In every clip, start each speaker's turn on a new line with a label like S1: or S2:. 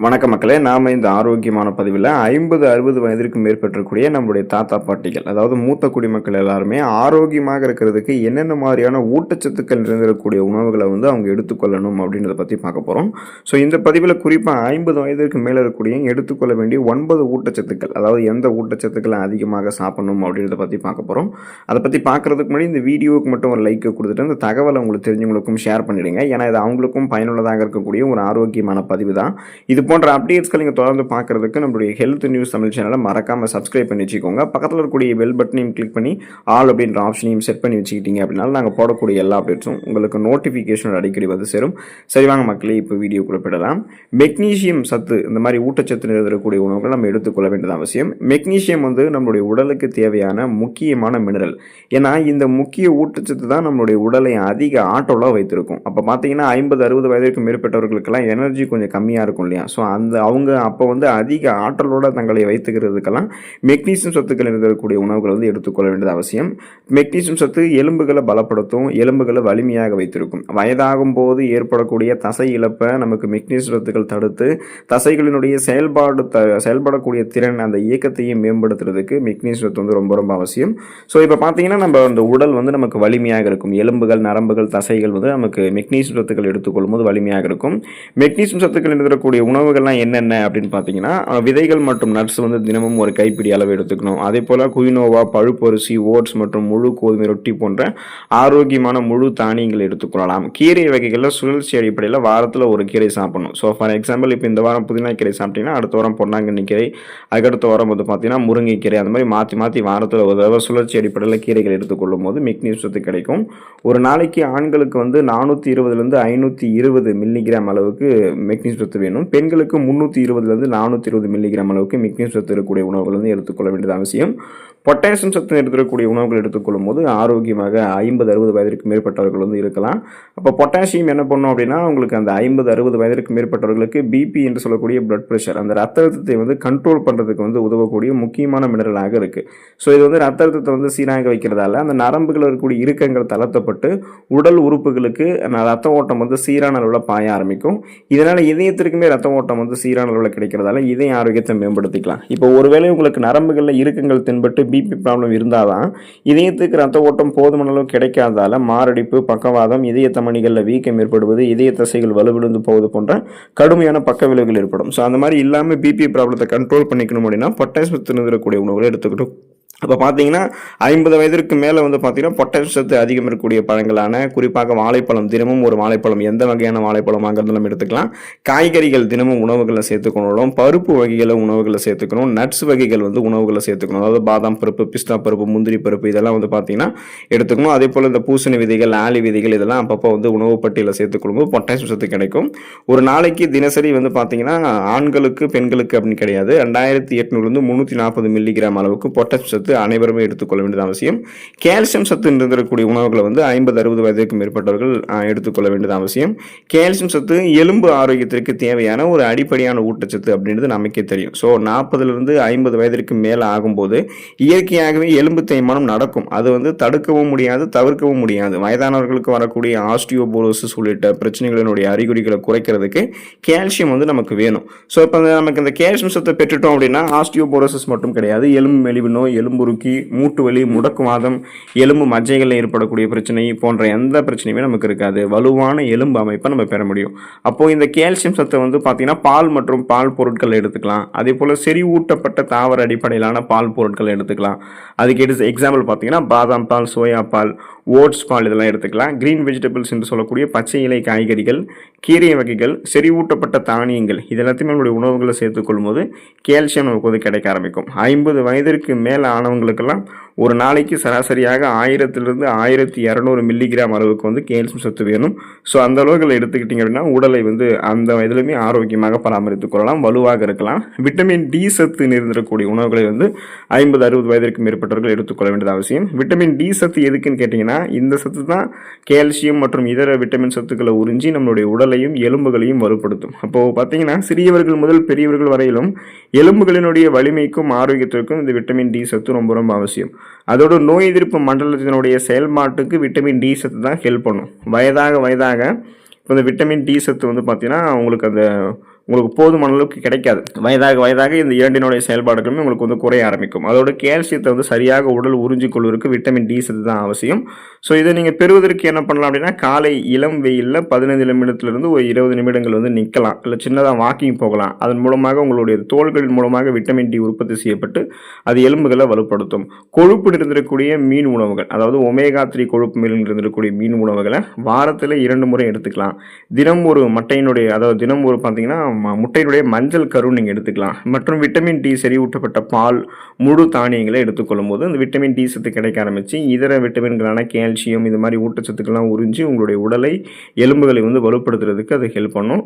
S1: வணக்கம் மக்களே, நாம இந்த ஆரோக்கியமான பதிவில் 50-60 வயதிற்கு மேற்பட்டிருக்கக்கூடிய நம்மளுடைய தாத்தா பாட்டிகள், அதாவது மூத்த குடிமக்கள் எல்லாருமே ஆரோக்கியமாக இருக்கிறதுக்கு என்னென்ன மாதிரியான ஊட்டச்சத்துக்கள் நிறைந்திருக்கக்கூடிய உணவுகளை அவங்க எடுத்துக்கொள்ளணும் அப்படின்றத பற்றி பார்க்க போகிறோம். ஸோ இந்த பதிவில் குறிப்பாக 50 வயதிற்கு மேலே இருக்கக்கூடிய எடுத்துக்கொள்ள வேண்டிய 9 ஊட்டச்சத்துக்கள், அதாவது எந்த ஊட்டச்சத்துக்களை அதிகமாக சாப்பிடணும் அப்படின்றத பற்றி பார்க்க போகிறோம். அதை பற்றி பார்க்குறதுக்கு முன்னாடி இந்த வீடியோவுக்கு மட்டும் ஒரு லைக் கொடுத்துட்டு இந்த தகவலை உங்களுக்கு தெரிஞ்சவங்களுக்கும் ஷேர் பண்ணிடுங்க. ஏன்னா இது அவங்களுக்கும் பயனுள்ளதாக இருக்கக்கூடிய ஒரு ஆரோக்கியமான பதிவு தான். இது போன்ற அப்டேட்ஸ்கள் நீங்கள் தொடர்ந்து பார்க்குறதுக்கு நம்மளுடைய ஹெல்த் நியூஸ் தமிழ் சேனலை மறக்காமல் சப்ஸ்கிரைப் பண்ணி வச்சுக்கோங்க. பக்கத்தில் இருக்கக்கூடிய பெல் பட்டனையும் கிளிக் பண்ணி ஆல் அப்படின்ற ஆப்ஷனையும் செட் பண்ணி வச்சுக்கிட்டீங்க அப்படின்னா நாங்கள் போடக்கூடிய எல்லா அப்டேட்ஸும் உங்களுக்கு நோட்டிஃபிகேஷன் அடிக்கடி வந்து சேரும். சரி வாங்க மக்களே, இப்போ வீடியோ குறிப்பிடலாம். மெக்னீஷியம் சத்து, இந்த மாதிரி ஊட்டச்சத்து நிறைந்திருக்கக்கூடிய உணவுகள் நம்ம எடுத்துக்கொள்ள வேண்டியது அவசியம். மெக்னீஷியம் நம்மளுடைய உடலுக்கு தேவையான முக்கியமான மினரல். ஏன்னா இந்த முக்கிய ஊட்டச்சத்து தான் நம்மளுடைய உடலை அதிக ஆற்றலாக வைத்திருக்கும். அப்போ பார்த்தீங்கன்னா 50-60 வயதிற்கு மேற்பட்டவர்களுக்கெல்லாம் எனர்ஜி கொஞ்சம் கம்மியாக இருக்கும் இல்லையா? ஸோ அவங்க அப்போ அதிக ஆற்றலோட தங்களை வைத்துக்கிறதுக்கெல்லாம் மெக்னீசியம் சத்துக்கள் இருக்கக்கூடிய உணவுகள் எடுத்துக்கொள்ள வேண்டியது அவசியம். மெக்னீசியம் சத்து எலும்புகளை பலப்படுத்தும், எலும்புகளை வலிமையாக வைத்திருக்கும். வயதாகும் போது ஏற்படக்கூடிய தசை இழப்பை நமக்கு மெக்னீசியம் சத்துக்கள் தடுத்து தசைகளினுடைய செயல்படக்கூடிய திறன், அந்த இயக்கத்தையும் மேம்படுத்துறதுக்கு மெக்னீசியம் சத்து ரொம்ப ரொம்ப அவசியம். ஸோ இப்போ பார்த்தீங்கன்னா நம்ம அந்த உடல் நமக்கு வலிமையாக இருக்கும். எலும்புகள், நரம்புகள், தசைகள் நமக்கு மெக்னீசியம் சத்துக்கள் எடுத்துக்கொள்ளும் போது வலிமையாக இருக்கும். மெக்னீசியம் சத்துக்கள் இருக்கக்கூடிய உணவுகள்லாம் என்னென்ன அப்படின்னு பார்த்தீங்கன்னா, விதைகள் மற்றும் நட்ஸ் தினமும் ஒரு கைப்பிடி அளவு எடுத்துக்கணும். அதே போல் குயினோவா, பழுப்பரிசி, ஓட்ஸ் மற்றும் முழு கோதுமை ரொட்டி போன்ற ஆரோக்கியமான முழு தானியங்கள் எடுத்துக்கொள்ளலாம். கீரை வகைகளில் சுழற்சி அடிப்படையில் வாரத்தில் ஒரு கீரை சாப்பிடணும். ஸோ ஃபார் எக்ஸாம்பிள், இப்போ இந்த வாரம் புதினா கீரை சாப்பிட்டீங்கன்னா அடுத்த வாரம் பொன்னாங்கண்ணி கீரை, அதுக்கடுத்த வாரம் பார்த்தீங்கன்னா முருங்கைக்கீரை, அந்த மாதிரி மாற்றி மாற்றி வாரத்தில் ஒரு தடவை சுழற்சி அடிப்படையில் கீரைகள் எடுத்துக்கொள்ளும் போது மெக்னீசியம் சத்து கிடைக்கும். ஒரு நாளைக்கு ஆண்களுக்கு 420 520 மில்லிகிராம் அளவுக்கு மெக்னீசியம் சத்து வேணும். பெண்களுக்கு 320 420 மில்லிகிராம் அளவுக்கு மெக்னீசியம் சத்து இருக்கக்கூடிய உணவுகள் எடுத்துக்கொள்ள வேண்டியது அவசியம். பொட்டாசியம் சத்து எடுத்துக்கூடிய உணவுகள் எடுத்துக்கொள்ளும் போது ஆரோக்கியமாக 50-60 வயதிற்கு மேற்பட்டவர்கள் இருக்கலாம். அப்போ பொட்டாசியம் என்ன பண்ணும் அப்படின்னா, உங்களுக்கு அந்த 50-60 வயதிற்கு மேற்பட்டவர்களுக்கு பிபி என்று சொல்லக்கூடிய பிளட் ப்ரெஷர், அந்த ரத்த அழுத்தத்தை கண்ட்ரோல் பண்ணுறதுக்கு உதவக்கூடிய முக்கியமான மினரலாக இருக்குது. ஸோ இது ரத்த அழுத்தத்தை சீராக வைக்கிறதால அந்த நரம்புகள் இருக்கக்கூடிய இறுக்கங்கள் தளர்த்தப்பட்டு உடல் உறுப்புகளுக்கு ரத்த ஓட்டம் சீரான அளவில் பாய ஆரம்பிக்கும். இதனால் இதயத்திற்குமே ரத்த ஓட்டம் சீரான அளவில் கிடைக்கிறதால இதய ஆரோக்கியத்தை மேம்படுத்திக்கலாம். இப்போ ஒருவேளை உங்களுக்கு நரம்புகளில் இறுக்கங்கள் தென்பட்டு பிபி ப்ராப்ளம் இருந்தால் தான் இதயத்துக்கு ரத்த ஓட்டம் போதுமான அளவு கிடைக்காதால மாரடைப்பு, பக்கவாதம், இதய தமனிகளில் வீக்கம் ஏற்படுவது, இதய தசைகள் வலுவிழுந்து போவது போன்ற கடுமையான பக்க விளைவுகள் ஏற்படும். ஸோ அந்த மாதிரி இல்லாமல் பிபி ப்ராப்ளத்தை கண்ட்ரோல் பண்ணிக்கணும் அப்படின்னா பொட்டாசியம் சத்து இருக்கக்கூடிய உணவுகளை எடுத்துக்கிட்டோம். அப்போ பார்த்தீங்கன்னா 50 வயதிற்கு மேலே பார்த்தீங்கன்னா பொட்டாசியம் சத்து அதிகம் இருக்கக்கூடிய பழங்களான குறிப்பாக வாழைப்பழம், தினமும் ஒரு வாழைப்பழம், எந்த வகையான வாழைப்பழம் வாங்குறதும் எடுத்துக்கலாம். காய்கறிகள் தினமும் உணவுகளை சேர்த்துக்கணும். பருப்பு வகைகளை உணவுகளை சேர்த்துக்கணும். நட்ஸ் வகைகள் உணவுகளை சேர்த்துக்கணும். அதாவது பாதாம் பருப்பு, பிஸ்தா பருப்பு, முந்திரி பருப்பு இதெல்லாம் பார்த்தீங்கன்னா எடுத்துக்கணும். அதே போல் இந்த பூசணி விதைகள், ஆலி விதைகள் இதெல்லாம் அப்பப்போ உணவு பட்டியலில் சேர்த்துக்கொள்ளும்போது பொட்டாசியம் சத்து கிடைக்கும். ஒரு நாளைக்கு தினசரி பார்த்தீங்கன்னா ஆண்களுக்கு பெண்களுக்கு அப்படின்னு கிடையாது, 2800 340 மில்லிகிராம் அளவுக்கு பொட்டாசியம் சத்து அனைவருமே எடுத்துக்கொள்ள வேண்டியது அவசியம். கால்சியம் சத்து இருக்கக்கூடிய உணவுகளை 50-60 வயதுக்கு மேற்பட்டவர்கள் எடுத்துக்கொள்ள வேண்டியது அவசியம். கால்சியம் சத்து எலும்பு ஆரோக்கியத்திற்கு தேவையான ஒரு அடிப்படையான ஊட்டச்சத்து அப்படின்றது நமக்கே தெரியும். ஸோ 40-50 வயதிற்கு மேலே ஆகும்போது இயற்கையாகவே எலும்பு தேய்மானம் நடக்கும். அது தடுக்கவும் முடியாது, தவிர்க்கவும் முடியாது. வயதானவர்களுக்கு வரக்கூடிய ஆஸ்டியோபோரோசிஸ் உள்ளிட்ட பிரச்சனைகளினுடைய அறிகுறிகளை குறைக்கிறதுக்கு கால்சியம் நமக்கு வேணும். ஸோ இப்போ நமக்கு இந்த கால்சியம் சத்தை பெற்றுட்டோம் அப்படின்னா ஆஸ்டியோபோரோசிஸ் மட்டும் கிடையாது, எலும்பு மெலிவு நோய், எலும்புருக்கி, மூட்டு வலி, முடக்குவாதம், எலும்பு மஜ்ஜைகளில் ஏற்படக்கூடிய பிரச்சனை போன்ற எந்த பிரச்சனையுமே நமக்கு இருக்காது. வலுவான எலும்பு அமைப்பை நம்ம பெற முடியும். அப்போது இந்த கால்சியம் சத்தை பார்த்தீங்கன்னா பால் மற்றும் பால் பொருட்கள் எடுத்துக்கலாம். அதே போல் செறிவூட்டப்பட்ட தாவர அடிப்படையிலான பால் பொருட்கள் எடுத்துக்கலாம். அதுக்கு எக்ஸாம்பிள் பார்த்தீங்கன்னா பாதாம் பால், சோயா பால், ஓட்ஸ் பால் இதெல்லாம் எடுத்துக்கலாம். கிரீன் வெஜிடபிள்ஸ் என்று சொல்லக்கூடிய பச்சை இலை காய்கறிகள், கீரை வகைகள், செறிவூட்டப்பட்ட தானியங்கள் இதெல்லாத்தையும் நம்மளுடைய உணவுகளை சேர்த்துக்கொள்ளும் போது கால்சியம் நமக்கு கிடைக்க ஆரம்பிக்கும். 50 வயதிற்கு மேலே ஆனவங்களுக்கெல்லாம் ஒரு நாளைக்கு சராசரியாக 1000 1200 மில்லிகிராம் அளவுக்கு கால்சியம் சத்து வேணும். ஸோ அந்த அளவுகளை எடுத்துக்கிட்டிங்க அப்படின்னா உடலை அந்த வயதிலுமே ஆரோக்கியமாக பராமரித்துக் கொள்ளலாம், வலுவாக இருக்கலாம். விட்டமின் டி சத்து நிறைந்திருக்கக்கூடிய உணவுகளை 50-60 வயதிற்கு மேற்பட்டவர்கள் எடுத்துக்கொள்ள வேண்டியது அவசியம். விட்டமின் டி சத்து எதுக்குன்னு கேட்டிங்கன்னா, இந்த சத்து தான் கால்சியம் மற்றும் இதர விட்டமின் சத்துக்களை உறிஞ்சி நம்மளுடைய உடலையும் எலும்புகளையும் வலுப்படுத்தும். அப்போது பார்த்தீங்கன்னா சிறியவர்கள் முதல் பெரியவர்கள் வரையிலும் எலும்புகளினுடைய வலிமைக்கும் ஆரோக்கியத்திற்கும் இந்த விட்டமின் டி சத்து ரொம்ப ரொம்ப அவசியம். அதோட நோய் எதிர்ப்பு மண்டலத்தினுடைய செயல்பாட்டுக்கு விட்டமின் டி சத்து தான் ஹெல்ப் பண்ணும். வயதாக இப்போ இந்த விட்டமின் டி சத்து பார்த்தீங்கன்னா உங்களுக்கு அந்த உங்களுக்கு போதுமான அளவுக்கு கிடைக்காது. வயதாக இந்த இரண்டினுடைய செயல்பாடுகளுமே உங்களுக்கு வந்து குறைய ஆரம்பிக்கும். அதோட கால்சியத்தை வந்து சரியாக உடல் உறிஞ்சிக் கொள்வதற்கு விட்டமின் டி சத்து தான் அவசியம். ஸோ இதை நீங்கள் பெறுவதற்கு என்ன பண்ணலாம் அப்படின்னா, காலை இளம் வெயிலில் 15 நிமிடத்திலிருந்து ஒரு 20 நிமிடங்கள் வந்து நிற்கலாம், இல்லை சின்னதாக வாக்கிங் போகலாம். அதன் மூலமாக உங்களுடைய தோள்களின் மூலமாக விட்டமின் டி உற்பத்தி செய்யப்பட்டு அது எலும்புகளை வலுப்படுத்தும். கொழுப்பு நிறைந்திருக்கக்கூடிய மீன் உணவுகள், அதாவது ஒமேகா 3 கொழுப்பு நிறைந்திருக்கக்கூடிய மீன் உணவுகளை வாரத்தில் 2 முறை எடுத்துக்கலாம். தினம் ஒரு தினம் ஒரு பார்த்தீங்கன்னா முட்டையினுடைய மஞ்சள் கரு நீங்கள் எடுத்துக்கலாம். மற்றும் விட்டமின் டி செறிவூட்டப்பட்ட பால், முழு தானியங்களை எடுத்துக்கொள்ளும் போது அந்த விட்டமின் டி சத்து கிடைக்க ஆரம்பிச்சு இதர விட்டமின்களான கால்சியம் இது மாதிரி ஊட்டச்சத்துக்கள்லாம் உறிஞ்சி உங்களுடைய உடலை, எலும்புகளை வந்து வலுப்படுத்துறதுக்கு அது ஹெல்ப் பண்ணும்.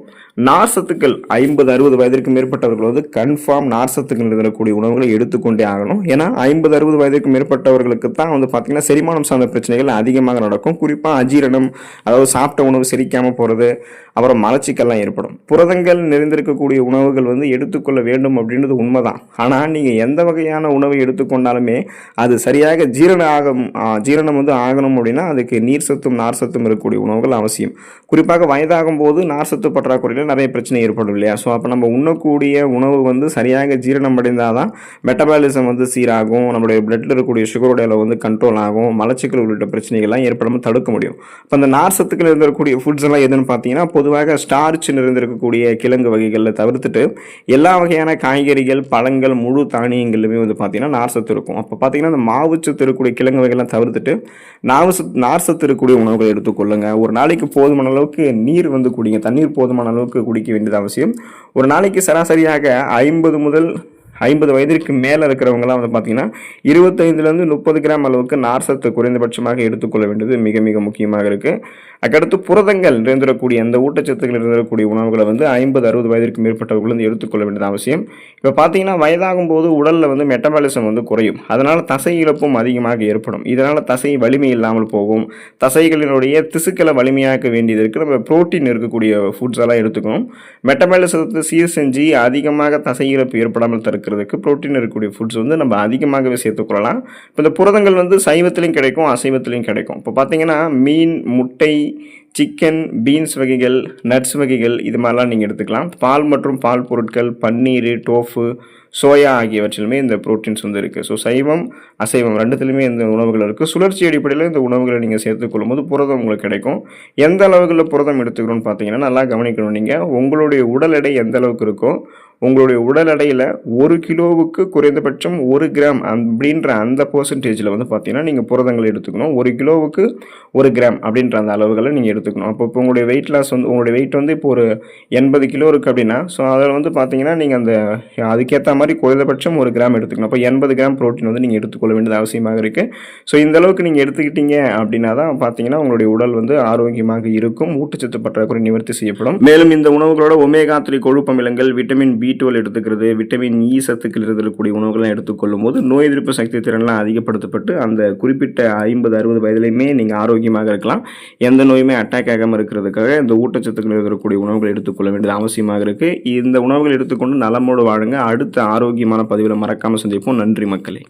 S1: நார் சத்துக்கள் 50-60 வயதிற்கு மேற்பட்டவர்கள் வந்து கன்ஃபார்ம் நார் சத்துக்கள் இருக்கக்கூடிய உணவுகளை எடுத்துக்கொண்டே ஆகணும். ஏன்னா 50-60 வயதிற்கு மேற்பட்டவர்களுக்கு தான் வந்து பார்த்தீங்கன்னா செரிமானம் சார்ந்த பிரச்சனைகள் அதிகமாக நடக்கும். குறிப்பாக அஜீரணம், அதாவது சாப்பிட்ட உணவு செரிக்காமல் போகிறது, அப்புறம் மலச்சிக்கல்லாம் ஏற்படும். புரதங்கள் நிறைந்திருக்கக்கூடிய உணவுகள் வந்து எடுத்துக்கொள்ள வேண்டும் அப்படின்றது உண்மைதான். ஆனால் நீங்கள் எந்த வகையான உணவை எடுத்துக்கொண்டாலுமே அது சரியாக ஜீரணம் வந்து ஆகணும் அப்படின்னா அதுக்கு நீர் சத்தும் நார் சத்தும் இருக்கக்கூடிய உணவுகள் அவசியம். குறிப்பாக வயதாகும் போது நார் சத்து பற்றாக்குறையில் நிறைய பிரச்சனை ஏற்படும் இல்லையா? ஸோ அப்போ நம்ம உண்ணக்கூடிய உணவு வந்து சரியாக ஜீரணம் அடைந்தால் தான் மெட்டபாலிசம் வந்து சீராகும், நம்மளுடைய பிளட்டில் இருக்கக்கூடிய சுகருடைய அளவு வந்து கண்ட்ரோல் ஆகும், மலச்சிக்கல் உள்ளிட்ட பிரச்சனைகள்லாம் ஏற்படாமல் தடுக்க முடியும். இப்போ அந்த நார் சத்துக்கள் இருந்திருக்கக்கூடிய ஃபுட்ஸ் எல்லாம் எதுன்னு பார்த்தீங்கன்னா, பொதுவாக ஸ்டார்ச் நிறைந்திருக்கக்கூடிய கிழங்கு வகைகளில் தவிர்த்துட்டு எல்லா வகையான காய்கறிகள், பழங்கள், முழு தானியங்களுமே வந்து பார்த்தீங்கன்னா நார் சத்து இருக்கும். அப்போ பார்த்தீங்கன்னா அந்த மாவுச்சத்து இருக்கக்கூடிய கிழங்கு வகைகள்லாம் தவிர்த்துட்டு நார் சத்து இருக்கக்கூடிய உணவுகளை எடுத்துக்கொள்ளுங்க. ஒரு நாளைக்கு போதுமான அளவுக்கு நீர் வந்து குடிங்க. தண்ணீர் போதுமான அளவுக்கு குடிக்க வேண்டியது அவசியம். ஒரு நாளைக்கு சராசரியாக 50 வயதிற்கு மேலே இருக்கிறவங்கலாம் வந்து பார்த்தீங்கன்னா 25லேருந்து 30 கிராம் அளவுக்கு நார் சத்து குறைந்தபட்சமாக எடுத்துக்கொள்ள வேண்டியது மிக மிக முக்கியமாக இருக்குது. அதுக்கடுத்து புரதங்கள் நிறைந்திருக்கக்கூடிய அந்த ஊட்டச்சத்துக்கள் நிறைந்திருக்கக்கூடிய உணவுகளை வந்து 50-60 வயதிற்கு மேற்பட்டவர்கள் வந்து எடுத்துக்கொள்ள வேண்டியது அவசியம். இப்போ பார்த்தீங்கன்னா வயதாகும் போது உடலில் வந்து மெட்டபாலிசம் வந்து குறையும். அதனால் தசை இழப்பும் அதிகமாக ஏற்படும். இதனால் தசை வலிமை இல்லாமல் போகும். தசைகளினுடைய திசுக்களை வலிமையாக்க வேண்டியதற்கு நம்ம புரோட்டீன் இருக்கக்கூடிய ஃபுட்ஸ் எல்லாம் எடுத்துக்கணும். மெட்டபாலிசத்தை சீர் செஞ்சு அதிகமாக தசை இழப்பு ஏற்படாமல் தடுக்கிறதுக்கு புரோட்டீன் இருக்கக்கூடிய ஃபுட்ஸ் வந்து நம்ம அதிகமாகவே சேர்த்துக்கொள்ளலாம். இப்போ இந்த புரதங்கள் வந்து சைவத்திலையும் கிடைக்கும், அசைவத்திலையும் கிடைக்கும். இப்போ பார்த்தீங்கன்னா மீன், முட்டை, சிக்கன், பீன்ஸ் வகைகள், நட்ஸ் வகைகள் இது மாதிரிலாம் நீங்கள் எடுத்துக்கலாம். பால் மற்றும் பால் பொருட்கள், பன்னீர், டோஃபு, சோயா ஆகியவற்றிலுமே இந்த ப்ரோட்டீன்ஸ் வந்து இருக்குது. ஸோ சைவம், அசைவம் ரெண்டுத்துலையுமே இந்த உணவுகள் இருக்குது. சுழற்சி அடிப்படையில் இந்த உணவுகளை நீங்கள் சேர்த்துக்கொள்ளும் போது புரதம் உங்களுக்கு கிடைக்கும். எந்த அளவுகளில் புரதம் எடுத்துக்கணும்னு பார்த்தீங்கன்னா நல்லா கவனிக்கணும். நீங்கள் உங்களுடைய உடல் எடை எந்த அளவுக்கு இருக்கோ உங்களுடைய உடல் எடையில் 1 கிலோவுக்கு குறைந்தபட்சம் 1 கிராம் அப்படின்ற அந்த பர்சன்டேஜில் வந்து பார்த்தீங்கன்னா நீங்கள் புரதங்களை எடுத்துக்கணும். 1 கிலோவுக்கு 1 கிராம் அப்படின்ற அந்த அளவுகளை நீங்கள் எடுத்துக்கணும். அப்போ இப்போ உங்களுடைய வெயிட் லாஸ் வந்து உங்களுடைய வெயிட் வந்து இப்போ ஒரு 80 கிலோ இருக்குது அப்படின்னா, ஸோ அதில் வந்து பார்த்தீங்கன்னா நீங்கள் அதுக்கேற்ற மாதிரி குறைந்தபட்சம் 1 கிராம் எடுத்துக்கணும். அப்போ 80 கிராம் ப்ரோட்டீன் வந்து நீங்கள் எடுத்துக்கொள்ள வேண்டியது அவசியமாக இருக்குது. ஸோ இந்த அளவுக்கு நீங்கள் எடுத்துக்கிட்டீங்க அப்படின்னா தான் பார்த்தீங்கன்னா உங்களுடைய உடல் வந்து ஆரோக்கியமாக இருக்கும், ஊட்டச்சத்து பற்றாக்குறை நிவர்த்தி செய்யப்படும். மேலும் இந்த உணவுகளோட ஒமேகா 3 கொழுப்பு அமிலங்கள், விட்டமின் B12 எடுத்துக்கிறது, விட்டமின் இ சத்துக்கள் இருக்கக்கூடிய உணவுகள்லாம் எடுத்துக்கொள்ளும் போது நோய் எதிர்ப்பு சக்தி திறன்லாம் அதிகப்படுத்தப்பட்டு அந்த குறிப்பிட்ட 50-60 வயதிலையுமே நீங்கள் ஆரோக்கியமாக இருக்கலாம். எந்த நோயுமே அட்டாக் ஆகாமல் இருக்கிறதுக்காக இந்த ஊட்டச்சத்துக்கள் இருக்கக்கூடிய உணவுகள் எடுத்துக்கொள்ள வேண்டியது அவசியமாக இருக்குது. இந்த உணவுகள் எடுத்துக்கொண்டு நலமோடு வாழுங்க. அடுத்த ஆரோக்கியமான பதிவில் மறக்காமல் சந்திப்போம். நன்றி மக்களே.